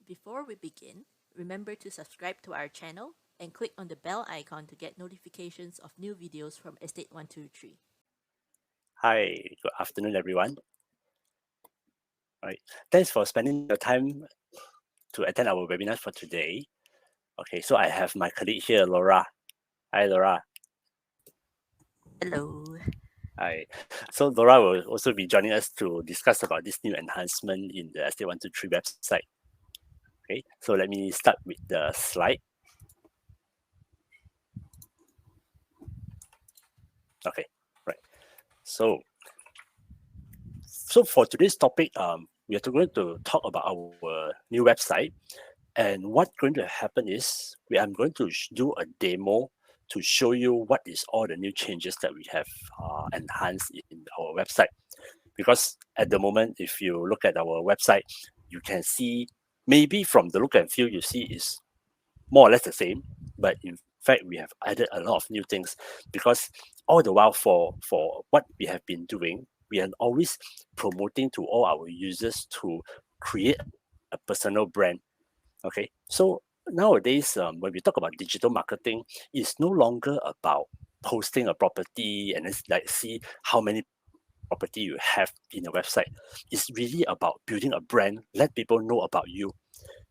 Before we begin, remember to subscribe to our channel and click on the bell icon to get notifications of new videos from Estate123. Hi, good afternoon, everyone. All right, thanks for spending your time to attend our webinar for today. Okay, so I have my colleague here, Laura. Hi, Laura. Hello. Hi. So Laura will also be joining us to discuss about this new enhancement in the Estate123 website. Okay, so let me start with the slide. Okay, right. So for today's topic, we are going to talk about our new website. And what's going to happen is I'm going to do a demo to show you what is all the new changes that we have enhanced in our website. Because at the moment, if you look at our website, you can see maybe from the look and feel you see is more or less the same, but in fact we have added a lot of new things because all the while for what we have been doing, we are always promoting to all our users to create a personal brand. Okay, so nowadays, when we talk about digital marketing, it's no longer about posting a property and then like see how many property you have in your website. It's really about building a brand, let people know about you.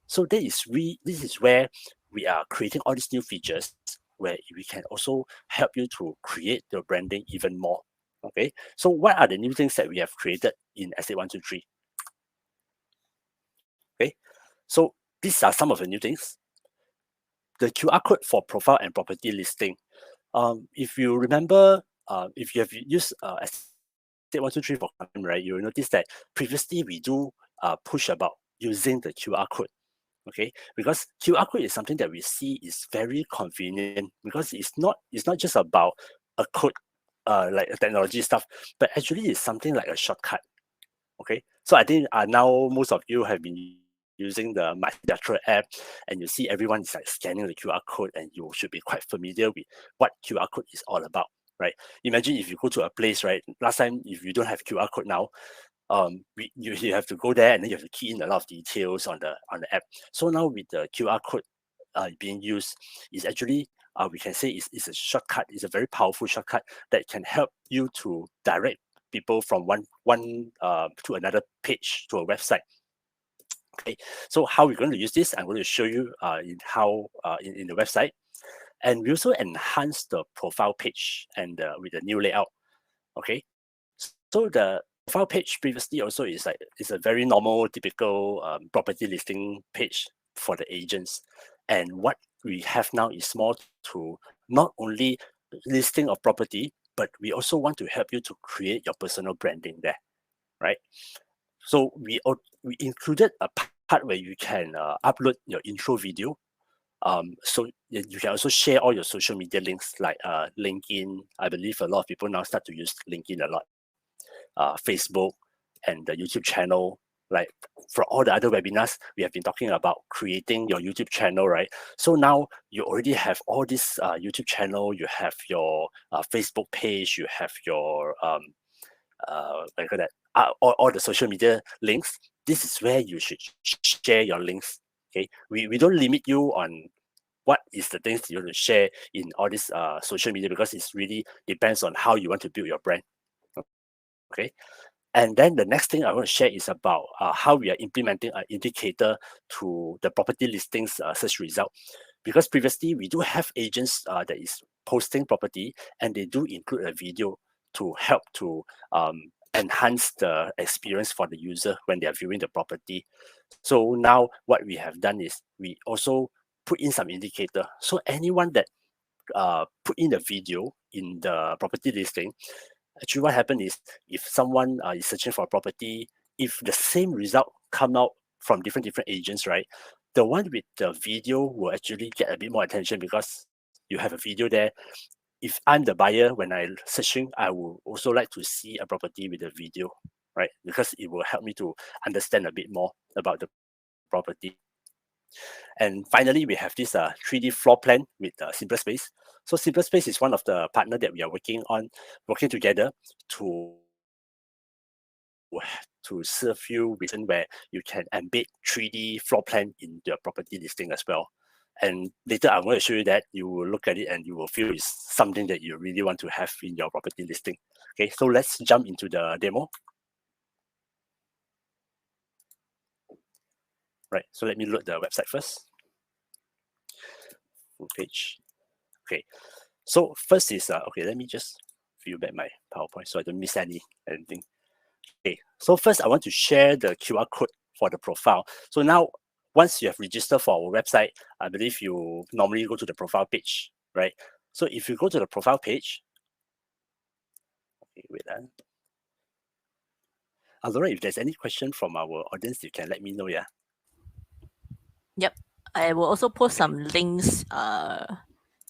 So this is where we are creating all these new features where we can also help you to create your branding even more. Okay, so what are the new things that we have created in Estate123? Okay, so these are some of the new things. The QR code for profile and property listing. If you remember, if you have used Estate123 for some time, right, you will notice that previously we do push about using the QR code. Okay, because QR code is something that we see is very convenient because it's not just about a code, like a technology stuff, but actually it's something like a shortcut. Okay, so I think now most of you have been using the MyDetra app, and you see everyone is like scanning the QR code, and you should be quite familiar with what QR code is all about, right? Imagine if you go to a place, right? Last time, if you don't have QR code now, you have to go there and then you have to key in a lot of details on the app. So now with the QR code being used, is actually we can say it's a shortcut. It's a very powerful shortcut that can help you to direct people from one to another page to a website. Okay, so how we're going to use this, I'm going to show you in the website, and we also enhance the profile page and with the new layout. Okay, so the profile page previously also is a very normal, typical property listing page for the agents, and what we have now is more to not only listing of property, but we also want to help you to create your personal branding there, right? So we included a part where you can upload your intro video. So you can also share all your social media links like LinkedIn. I believe a lot of people now start to use LinkedIn a lot, Facebook, and the YouTube channel. Like for all the other webinars, we have been talking about creating your YouTube channel, right? So now you already have all this YouTube channel, you have your Facebook page, you have your what you call that, all the social media links. This is where you should share your links. Okay, we don't limit you on what is the things you want to share in all this social media because it's really depends on how you want to build your brand. Okay, and then the next thing I want to share is about how we are implementing an indicator to the property listings search result. Because previously we do have agents that is posting property and they do include a video to help to enhance the experience for the user when they are viewing the property. So now what we have done is we also put in some indicator. So anyone that put in the video in the property listing, actually what happened is if someone is searching for a property, if the same result come out from different agents, right, the one with the video will actually get a bit more attention because you have a video there. If I'm the buyer, when I searching, I will also like to see a property with a video, right? Because it will help me to understand a bit more about the property. And finally, we have this 3D floor plan with Simple Space. So Simple Space is one of the partner that we are working together to to serve you with where you can embed 3D floor plan in your property listing as well. And later I'm going to show you that. You will look at it and you will feel it's something that you really want to have in your property listing. Okay, so let's jump into the demo. Right, so let me load the website first. Full page. Okay, so first is, okay, let me just view back my PowerPoint so I don't miss anything. Okay, so first I want to share the QR code for the profile. So now, once you have registered for our website, I believe you normally go to the profile page, right? So if you go to the profile page, okay, wait. Alora, if there's any question from our audience, you can let me know, yeah? Yep. I will also post some links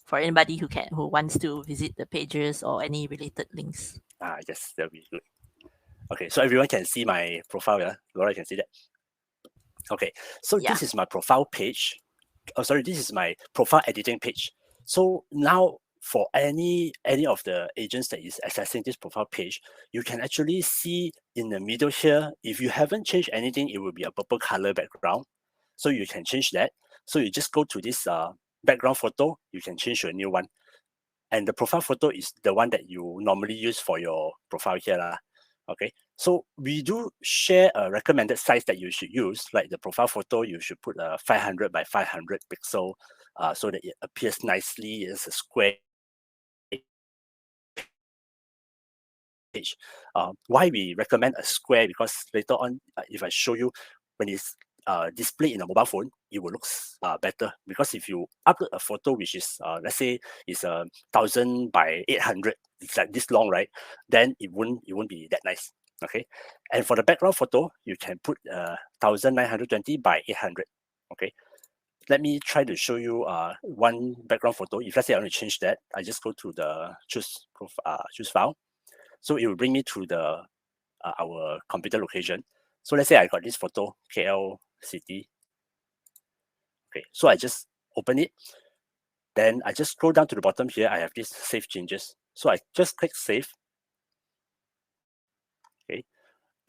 for anybody who wants to visit the pages or any related links. Yes, that'll be good. Okay, so everyone can see my profile, yeah? Laura, you can see that. Okay, so Yeah. this is my profile page. Oh, sorry, this is my profile editing page. So now for any of the agents that is accessing this profile page, you can actually see in the middle here, if you haven't changed anything, it will be a purple color background. So you can change that. So you just go to this background photo, you can change to a new one. And the profile photo is the one that you normally use for your profile here. Okay, so we do share a recommended size that you should use. Like the profile photo, you should put a 500 by 500 pixel so that it appears nicely as a square page. Why we recommend a square? Because later on, if I show you when it's displayed in a mobile phone, it will look better. Because if you upload a photo which is let's say is 1000 by 800, it's like this long, right? Then it won't be that nice. Okay, and for the background photo, you can put 1920 by 800. Okay, let me try to show you one background photo. If let's say I want to change that, I just go to the choose file. So it will bring me to the our computer location. So let's say I got this photo, KL city. Okay, so I just open it. Then I just scroll down to the bottom here. I have this save changes. So I just click save. Okay.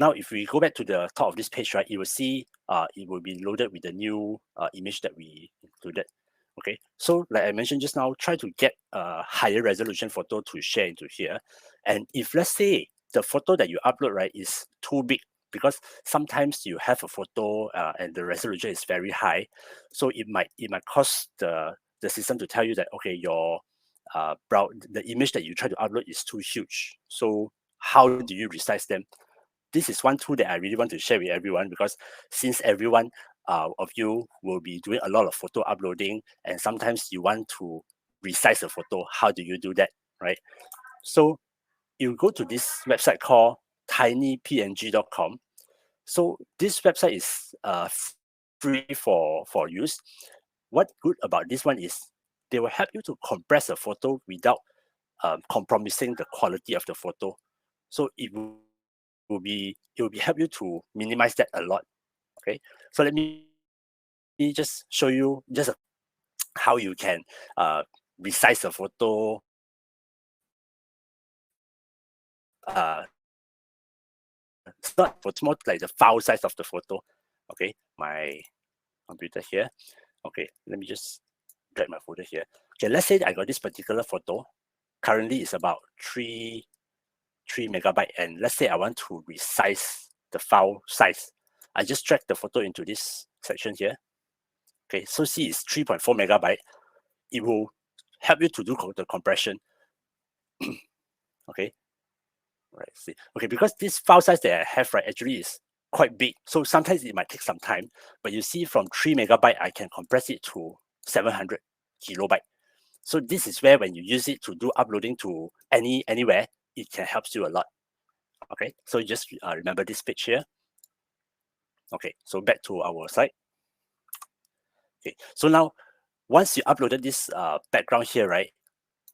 Now, if we go back to the top of this page, right, you will see it will be loaded with the new image that we included. Okay, so like I mentioned just now, try to get a higher resolution photo to share into here. And if let's say the photo that you upload, right, is too big, because sometimes you have a photo and the resolution is very high, so it might cause the system to tell you that, okay, your the image that you try to upload is too huge. So how do you resize them? This is one tool that I really want to share with everyone, because since everyone of you will be doing a lot of photo uploading, and sometimes you want to resize a photo, how do you do that, right? So you go to this website called tinypng.com. So this website is free for use. What good about this one is they will help you to compress a photo without compromising the quality of the photo. So it will be help you to minimize that a lot. Okay, so let me just show you just how you can resize a photo, it's not, it's more like the file size of the photo. Okay, my computer here. Okay, let me just drag my folder here. Okay, let's say I got this particular photo. Currently it's about 3 megabyte, and let's say I want to resize the file size. I just drag the photo into this section here. Okay, so see it's 3.4 megabyte. It will help you to do the compression. Okay, right, see. Okay, because this file size that I have, right, actually is quite big. So sometimes it might take some time, but you see from 3 megabyte, I can compress it to 700 kilobyte. So this is where when you use it to do uploading to anywhere, it can help you a lot. Okay, so just remember this page here. Okay, so back to our site. Okay, so now once you uploaded this background here, right,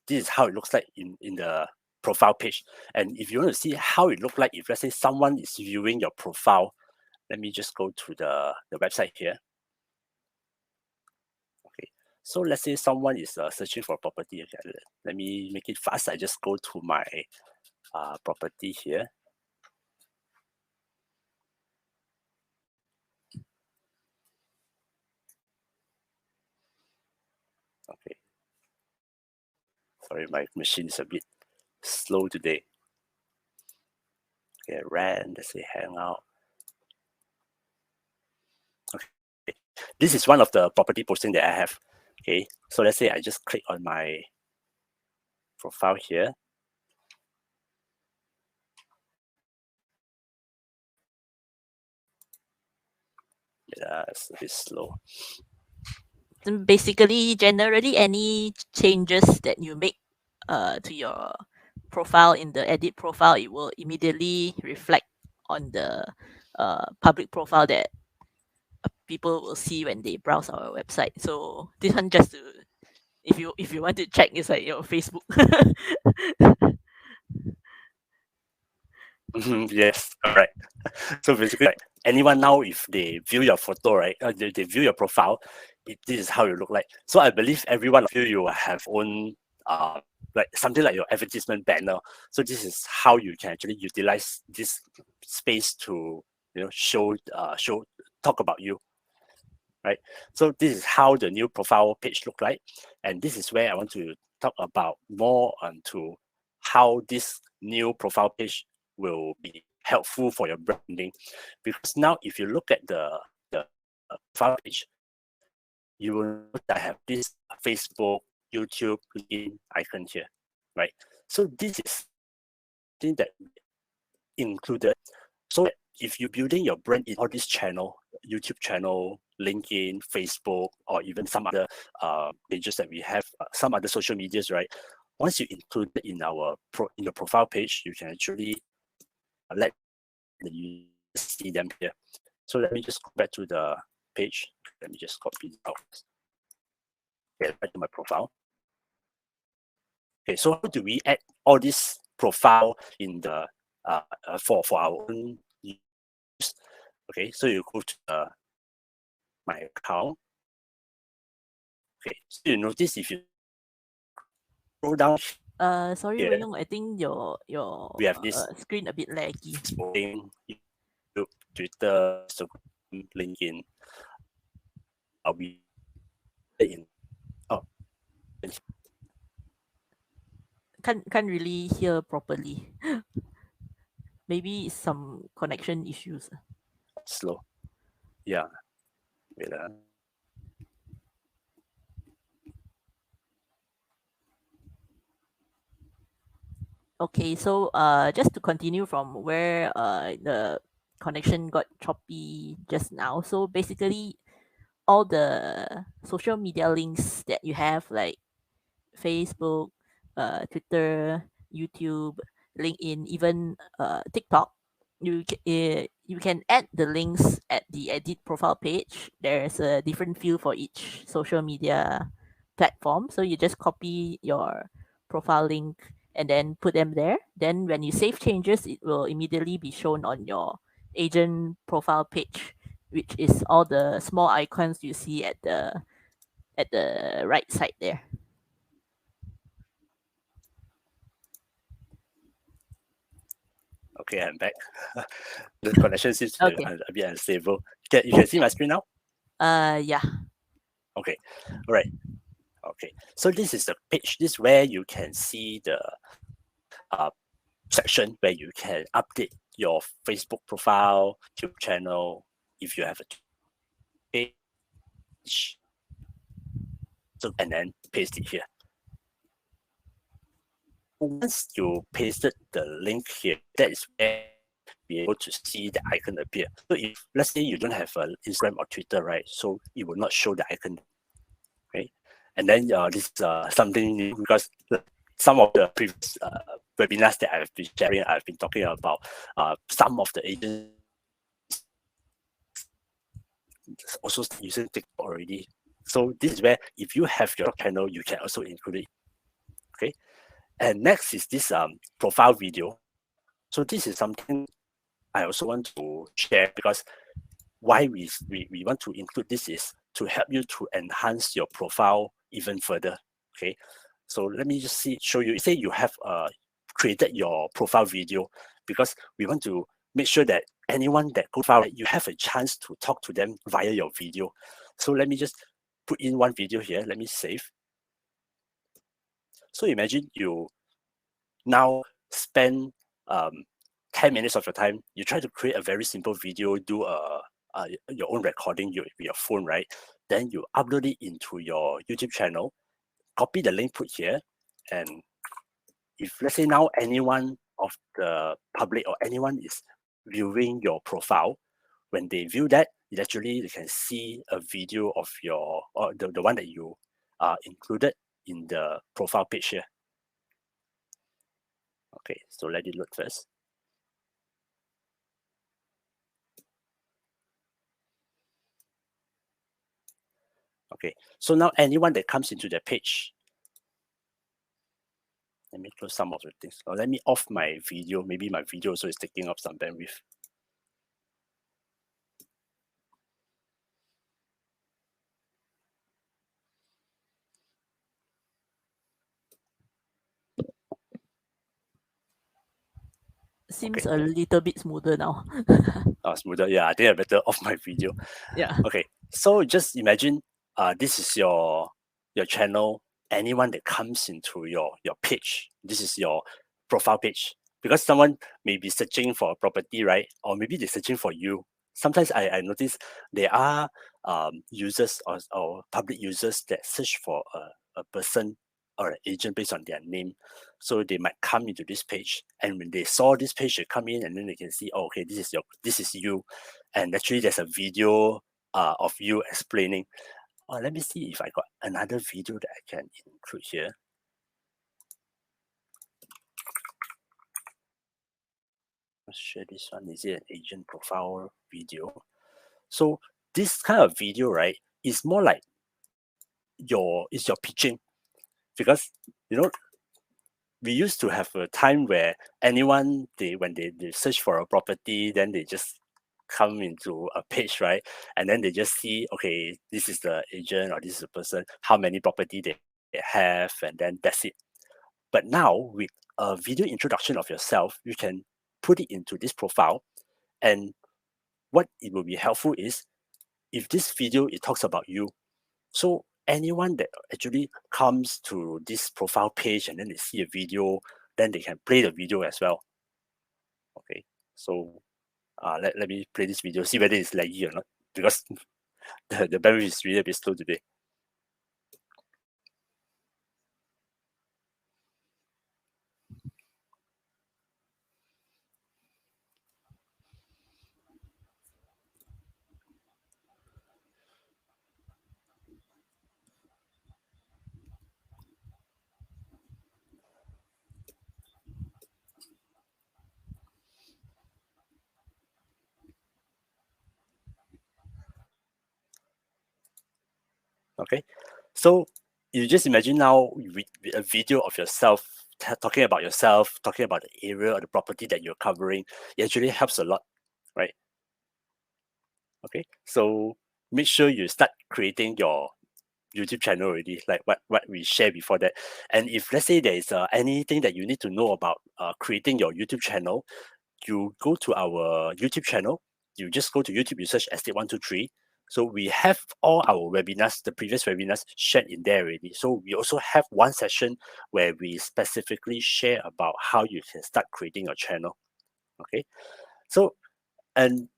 this is how it looks like in the profile page. And if you want to see how it looked like if let's say someone is viewing your profile, let me just go to the website here. Okay, so let's say someone is searching for property. Okay, let me make it fast. I just go to my property here. Okay. Sorry, my machine is a bit slow today. Okay, rand, let's say hangout. Okay, this is one of the property posting that I have. Okay, so let's say I just click on my profile here. Yeah, it's a bit slow. Then basically, generally, any changes that you make to your profile in the edit profile, it will immediately reflect on the public profile that people will see when they browse our website. So this one just to if you want to check, it's like your Facebook. Yes, correct. So basically, like, anyone now, if they view your photo, right, they view your profile, this is how you look like. So I believe every one of you will have own like something like your advertisement banner. So this is how you can actually utilize this space to show talk about you, right? So this is how the new profile page look like, and this is where I want to talk about more onto how this new profile page will be helpful for your branding. Because now if you look at the profile page, you will notice I have this Facebook, YouTube, LinkedIn icon here, right? So this is thing that included. So if you're building your brand in all these channel, YouTube channel, LinkedIn, Facebook, or even some other pages that we have, some other social medias, right? Once you include it in in your profile page, you can actually let the users see them here. So let me just go back to the page. Let me just copy it out. Okay, back to my profile. Okay, so how do we add all this profile in the for our own use? Okay, so you go to my account. Okay, so you notice if you scroll down Sorry, here, Wei I think your we have this screen a bit laggy. Facebook, YouTube, Twitter, Instagram, LinkedIn. We in oh Can't really hear properly. Maybe some connection issues. slow. Yeah, wait, Okay, so just to continue from where the connection got choppy just now. So basically, all the social media links that you have, like Facebook, Twitter, YouTube, LinkedIn, even TikTok, you can add the links at the edit profile page. There's a different field for each social media platform. So you just copy your profile link and then put them there. Then when you save changes, it will immediately be shown on your agent profile page, which is all the small icons you see at the right side there. okay, I'm back. The connection seems to be Okay. a bit unstable. You can see my screen now? Yeah. Okay, all right. Okay, so this is the page. This is where you can see the section where you can update your Facebook profile, YouTube channel, if you have a page. So and then paste it here. Once you pasted the link here, that is where be able to see the icon appear. So if let's say you don't have an Instagram or Twitter, right? So it will not show the icon, right? And then this is something new because some of the previous webinars that I've been sharing, I've been talking about some of the agents also using TikTok already. So this is where if you have your channel, you can also include it. Okay. And next is this profile video. So this is something I also want to share because why we want to include this is to help you to enhance your profile even further. Okay. So let me just show you. Say you have created your profile video because we want to make sure that anyone that goes file, you have a chance to talk to them via your video. So let me just put in one video here. Let me save. So imagine you now spend 10 minutes of your time, you try to create a very simple video, do your own recording with your phone, right? Then you upload it into your YouTube channel, copy the link put here, and if let's say now anyone of the public or anyone is viewing your profile, when they view that, it actually they can see a video of your or the one that you included in the profile page here. Okay, so let it load first. Okay, so now anyone that comes into the page, let me close some of the things. Or let me off my video. Maybe my video also is taking up some bandwidth. Seems Okay, a little bit smoother now. smoother. Yeah, I think I better off my video. Yeah. Okay, so just imagine this is your channel. Anyone that comes into your page, this is your profile page. Because someone may be searching for a property, right? Or maybe they're searching for you. Sometimes I notice there are users or public users that search for a person or an agent based on their name. So they might come into this page, and when they saw this page, they come in and then they can see, oh, okay, this is you, and actually there's a video of you explaining. Let me see if I got another video that I can include here. Let's share this one. Is it an agent profile video? So this kind of video, right, is more like your pitching, because you know we used to have a time where anyone when they search for a property, then they just come into a page, right? And then they just see, okay, this is the agent or this is the person, how many property they have, and then that's it. But now with a video introduction of yourself, you can put it into this profile. And what it will be helpful is if this video it talks about you. So anyone that actually comes to this profile page and then they see a video, then they can play the video as well. Okay, so let me play this video, see whether it's laggy or not, because the bandwidth is really a bit slow today. Okay, so you just imagine now with a video of yourself talking about yourself, talking about the area or the property that you're covering. It actually helps a lot, right? Okay, so make sure you start creating your YouTube channel already, like what we shared before that. And if let's say there is anything that you need to know about creating your YouTube channel, you go to our YouTube channel. You just go to YouTube, you search Estate123. So we have all our webinars, the previous webinars shared in there already. So we also have one session where we specifically share about how you can start creating your channel. Okay, so and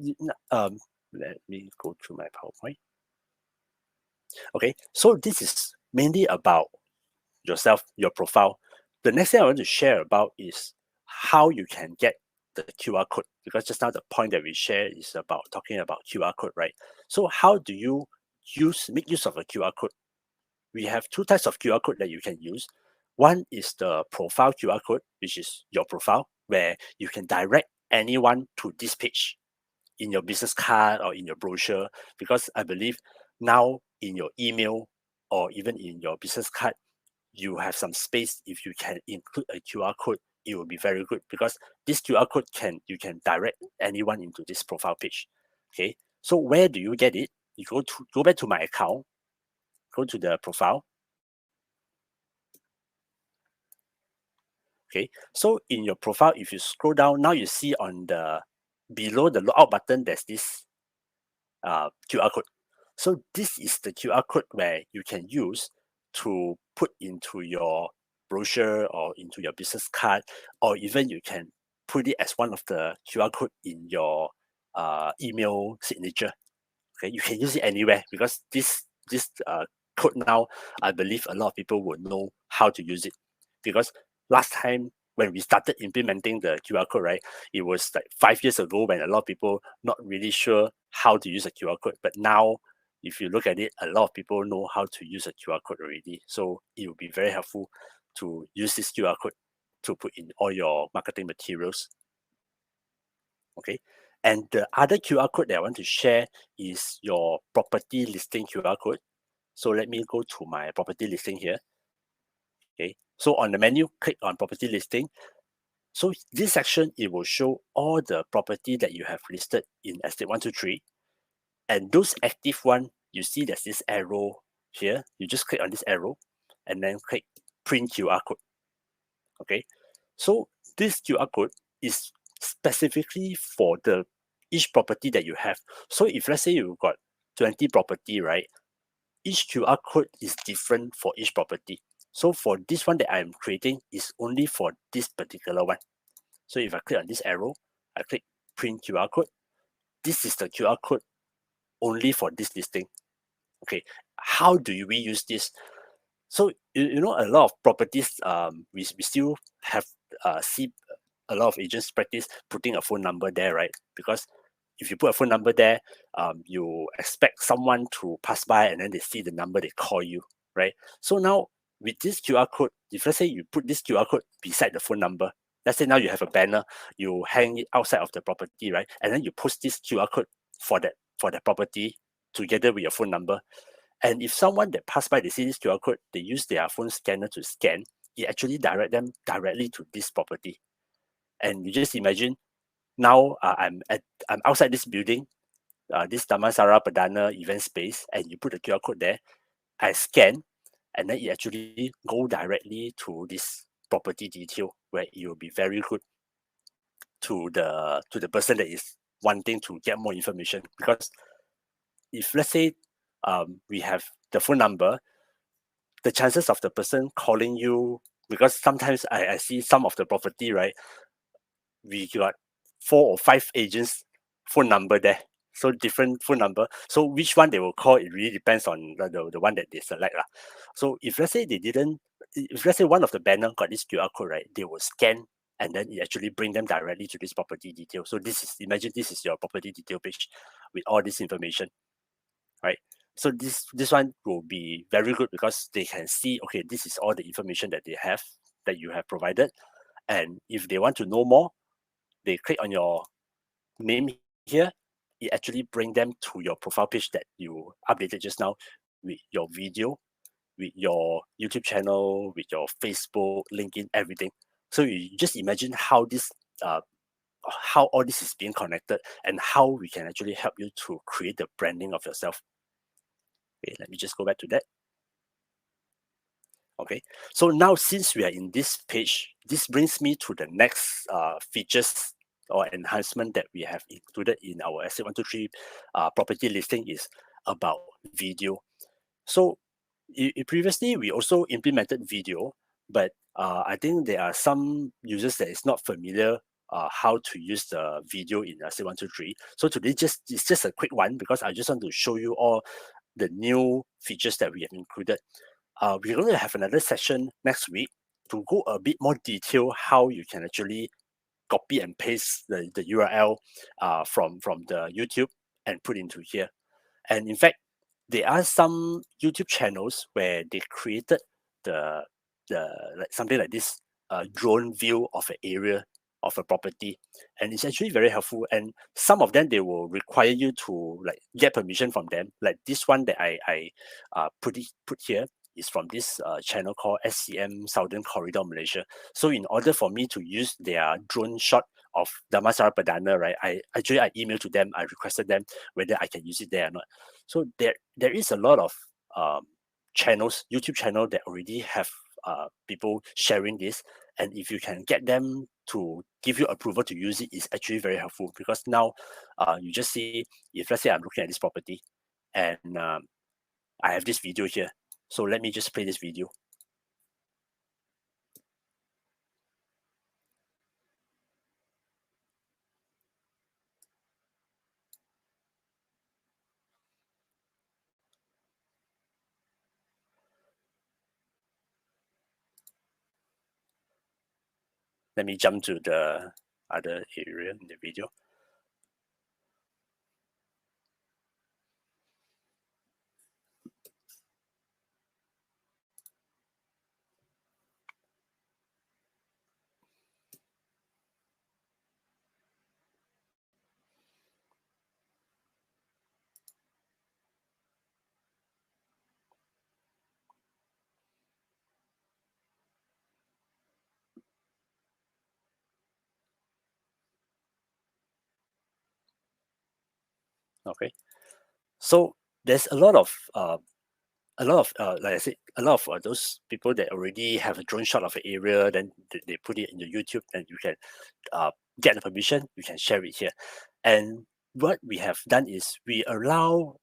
let me go through my PowerPoint. Okay, so this is mainly about yourself, your profile. The next thing I want to share about is how you can get the QR code, because just now the point that we share is about talking about QR code, right? So how do you make use of a QR code? We have two types of QR code that you can use. One is the profile QR code, which is your profile, where you can direct anyone to this page in your business card or in your brochure, because I believe now in your email or even in your business card, you have some space. If you can include a QR code, it will be very good, because this QR code you can direct anyone into this profile page. Okay, so where do you get it? You go back to my account, go to the profile. Okay, so in your profile, if you scroll down, now you see on the below the logout button, there's this QR code. So this is the QR code where you can use to put into your brochure or into your business card, or even you can put it as one of the QR code in your email signature. Okay, you can use it anywhere because this code now, I believe a lot of people would know how to use it, because last time when we started implementing the QR code, right, it was like 5 years ago when a lot of people not really sure how to use a QR code. But now, if you look at it, a lot of people know how to use a QR code already. So it will be very helpful to use this QR code to put in all your marketing materials. Okay. And the other QR code that I want to share is your property listing QR code. So let me go to my property listing here. Okay. So on the menu, click on property listing. So this section, it will show all the property that you have listed in Estate123. And those active one, you see there's this arrow here. You just click on this arrow and then click print QR code. Okay. So this QR code is specifically for the each property that you have. So if let's say you've got 20 property, right? Each QR code is different for each property. So for this one that I'm creating is only for this particular one. So if I click on this arrow, I click print QR code. This is the QR code only for this listing. Okay, how do we use this? So you know a lot of properties, we still have see a lot of agents practice putting a phone number there, right? Because if you put a phone number there, you expect someone to pass by and then they see the number, they call you, right? So now with this QR code, if let's say you put this QR code beside the phone number, let's say now you have a banner, you hang it outside of the property, right? And then you post this QR code for that property together with your phone number. And if someone that pass by, they see this QR code, they use their phone scanner to scan, it actually direct them directly to this property. And you just imagine now I'm outside this building, this Damansara Perdana event space, and you put the QR code there. I scan, and then it actually go directly to this property detail where it will be very good to the person that is wanting to get more information. Because if let's say we have the phone number, the chances of the person calling you, because sometimes I see some of the property, right, we got 4 or 5 agents phone number there, so different phone number, so which one they will call, it really depends on the one that they select lah. So if let's say they didn't, if let's say one of the banner got this QR code, right, they will scan and then it actually bring them directly to this property detail. So this is, imagine this is your property detail page with all this information, right? So this one will be very good because they can see, okay, this is all the information that they have, that you have provided. And if they want to know more, they click on your name here, it actually bring them to your profile page that you updated just now with your video, with your YouTube channel, with your Facebook, LinkedIn, everything. So you just imagine uh, how all this is being connected and how we can actually help you to create the branding of yourself. Okay, let me just go back to that. Okay, so now since we are in this page, this brings me to the next features or enhancement that we have included in our Estate123 property listing is about video. So previously we also implemented video, but I think there are some users that is not familiar how to use the video in Estate123. So today it's just a quick one because I just want to show you all the new features that we have included. We're going to have another session next week to go a bit more detail how you can actually copy and paste the URL from the YouTube and put into here. And in fact, there are some YouTube channels where they created the like something like this drone view of an area of a property, and it's actually very helpful. And some of them they will require you to like get permission from them. Like this one that I put here is from this channel called SCM Southern Corridor Malaysia. So in order for me to use their drone shot of Damansara Perdana, right, I emailed to them, I requested them whether I can use it there or not. So there is a lot of channels, YouTube channel that already have people sharing this, and if you can get them to give you approval to use it, is actually very helpful. Because now you just see, if let's say I'm looking at this property and I have this video here, so let me just play this video. Let me jump to the other area in the video. Okay, so there's a lot of like I said, a lot of those people that already have a drone shot of an area, then they put it in the YouTube, and you can uh, get the permission, you can share it here. And what we have done is we allow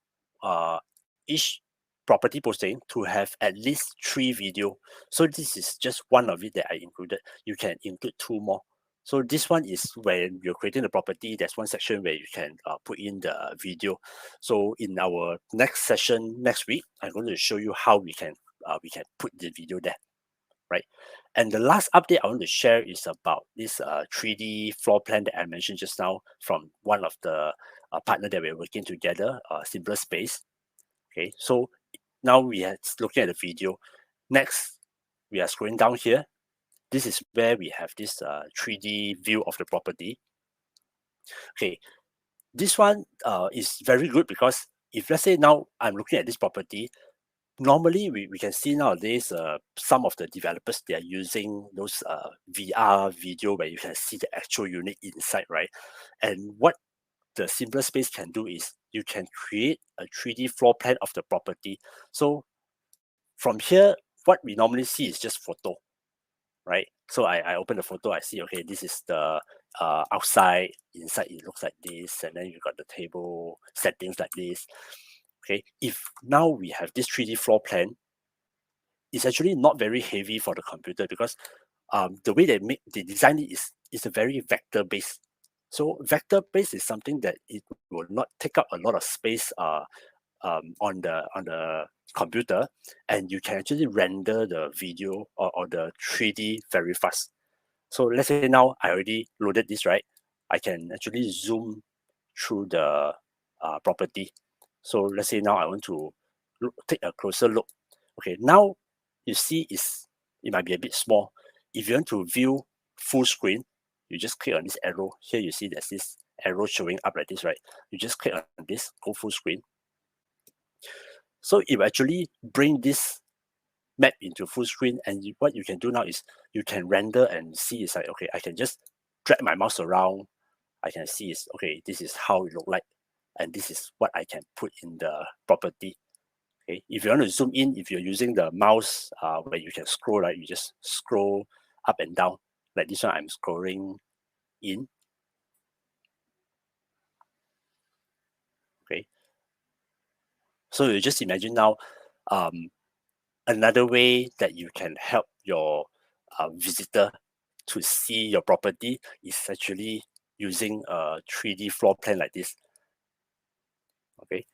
each property posting to have at least 3 video. So this is just one of it that I included. You can include 2 more. So this one is when you're creating the property, there's one section where you can put in the video. So in our next session next week, I'm going to show you how we can put the video there, right? And the last update I want to share is about this 3D floor plan that I mentioned just now from one of the partner that we're working together, Simpler Space. Okay, so now we are looking at the video. Next, we are scrolling down here. This is where we have this 3D view of the property. Okay, this one is very good because if let's say now I'm looking at this property, normally we can see nowadays some of the developers, they are using those VR video where you can see the actual unit inside, right? And what the Simpler Space can do is you can create a 3D floor plan of the property. So from here, what we normally see is just photo, right? So I open the photo, I see, okay, this is the outside, inside it looks like this, and then you got the table settings like this. Okay, if now we have this 3D floor plan, it's actually not very heavy for the computer because the way they design it is a very vector based. So vector based is something that it will not take up a lot of space on the computer, and you can actually render the video or the 3D very fast. So let's say now I already loaded this, right? I can actually zoom through the property. So let's say now I want to take a closer look. Okay, now you see it might be a bit small. If you want to view full screen, you just click on this arrow. Here you see there's this arrow showing up like this, right? You just click on this, go full screen. So it will actually bring this map into full screen, and what you can do now is you can render and see it's like, okay, I can just drag my mouse around. I can see it's okay, this is how it look like, and this is what I can put in the property. Okay, if you want to zoom in, if you're using the mouse where you can scroll, right, you just scroll up and down. Like this one, I'm scrolling in. Okay, so you just imagine now, another way that you can help your visitor to see your property is actually using a 3D floor plan like this. Okay,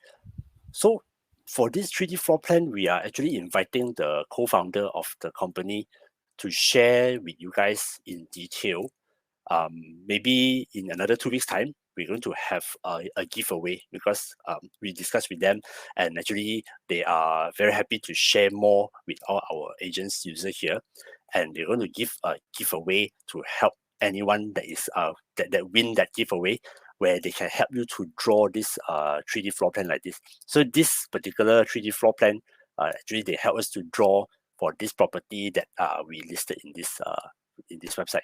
so for this 3D floor plan, we are actually inviting the co-founder of the company to share with you guys in detail. Maybe in another 2 weeks time, we're going to have a giveaway because we discussed with them, and actually they are very happy to share more with all our agents users here, and they're going to give a giveaway to help anyone that is that win that giveaway, where they can help you to draw this 3D floor plan like this. So this particular 3D floor plan, actually they help us to draw for this property that we listed in this website.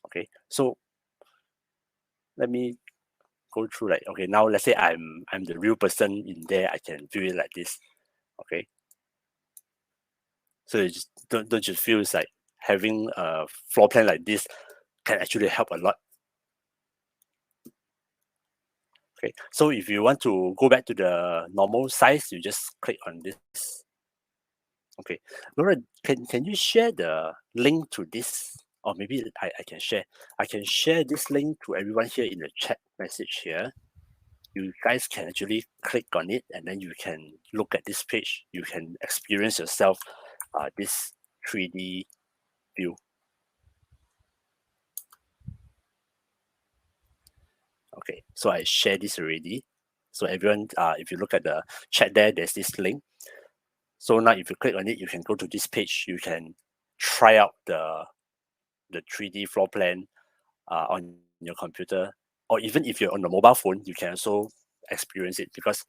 Okay, so let me go through, like, okay, now let's say I'm the real person in there, I can view it like this. Okay, so you just don't you feel it's like having a floor plan like this can actually help a lot. Okay, so if you want to go back to the normal size, you just click on this. Okay, Laura, can you share the link to this, or maybe I can share. I can share this link to everyone here in the chat message here. You guys can actually click on it, and then you can look at this page. You can experience yourself this 3D view. Okay, so I share this already. So everyone, if you look at the chat there, there's this link. So now if you click on it, you can go to this page. You can try out the 3D floor plan on your computer, or even if you're on the mobile phone, you can also experience it, because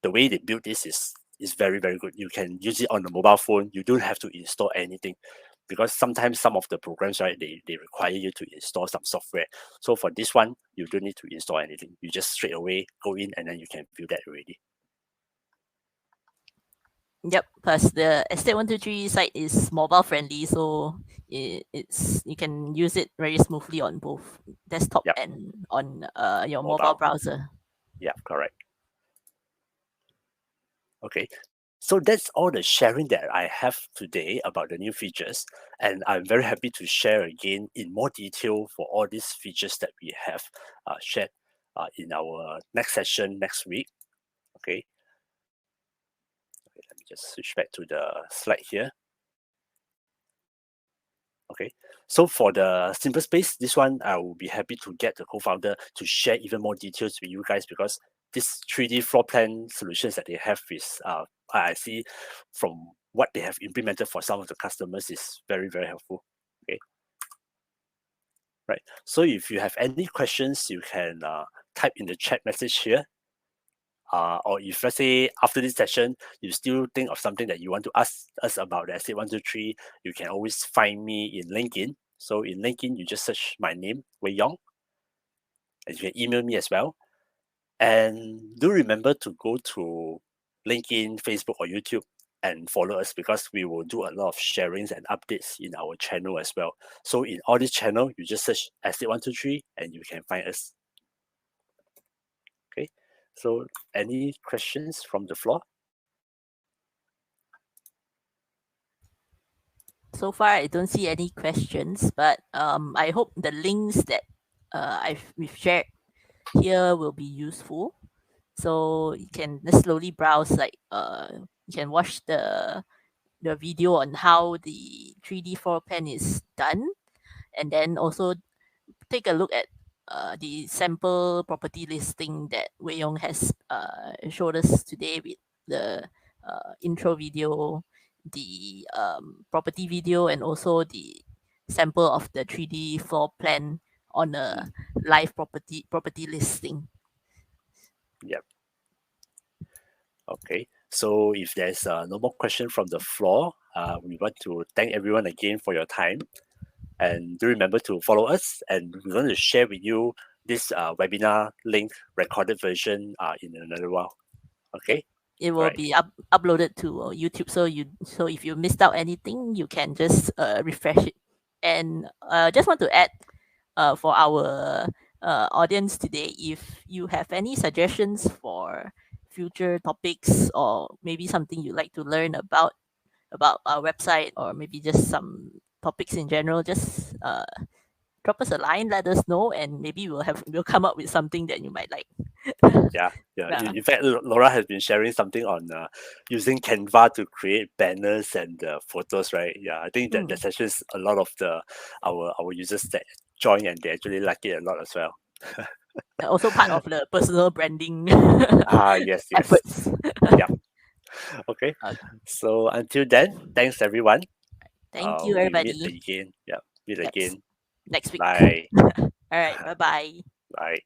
the way they build this is very very good. You can use it on the mobile phone. You don't have to install anything, because sometimes some of the programs, right, they require you to install some software. So for this one, you don't need to install anything. You just straight away go in and then you can view that already. Yep. Plus the Estate123 site is mobile friendly, so it's you can use it very smoothly on both desktop Yep, and on your mobile mobile. browser. Yeah, correct. Okay, so that's all the sharing that I have today about the new features, and I'm very happy to share again in more detail for all these features that we have shared in our next session next week. Okay, okay, let me just switch back to the slide here. Okay, so for the simple space, this one I will be happy to get the co-founder to share even more details with you guys, because this 3D floor plan solutions that they have is I see from what they have implemented for some of the customers is very very helpful. Okay, right. So if you have any questions, you can type in the chat message here. Or if let's say after this session you still think of something that you want to ask us about the Estate123, you can always find me in LinkedIn. So in LinkedIn, you just search my name, Wei Yong, and you can email me as well. And do remember to go to LinkedIn, Facebook, or YouTube and follow us, because we will do a lot of sharings and updates in our channel as well. So in all this channel, you just search Estate123 and you can find us. Okay. So any questions from the floor? So far, I don't see any questions, but I hope the links that we've shared here will be useful. So you can just slowly browse, like you can watch the video on how the 3D floor plan is done, and then also take a look at the sample property listing that Wei Yong has showed us today with the intro video, the property video, and also the sample of the 3D floor plan on a Mm, live property listing. yeah. Okay, so if there's no more question from the floor, we want to thank everyone again for your time. And do remember to follow us. And we're going to share with you this webinar link recorded version in another while. Yep. Okay, It all will right. be uploaded to YouTube, so if you missed out anything, you can just refresh it. And just want to add, for our audience today, if you have any suggestions for future topics, or maybe something you'd like to learn about our website, or maybe just some topics in general, just drop us a line, let us know, and maybe we'll come up with something that you might like. Yeah, yeah. Yeah. In fact, Laura has been sharing something on using Canva to create banners and photos, right? Yeah, I think that Mm. that session is a lot of the our users that join, and they actually like it a lot as well. Also part of the personal branding Yes, yes. efforts. Yeah. Okay. Uh, So until then, thanks everyone. Thank you, We meet everybody. again. Yeah, meet Yes, again. next week. Bye. All right, bye bye. Bye.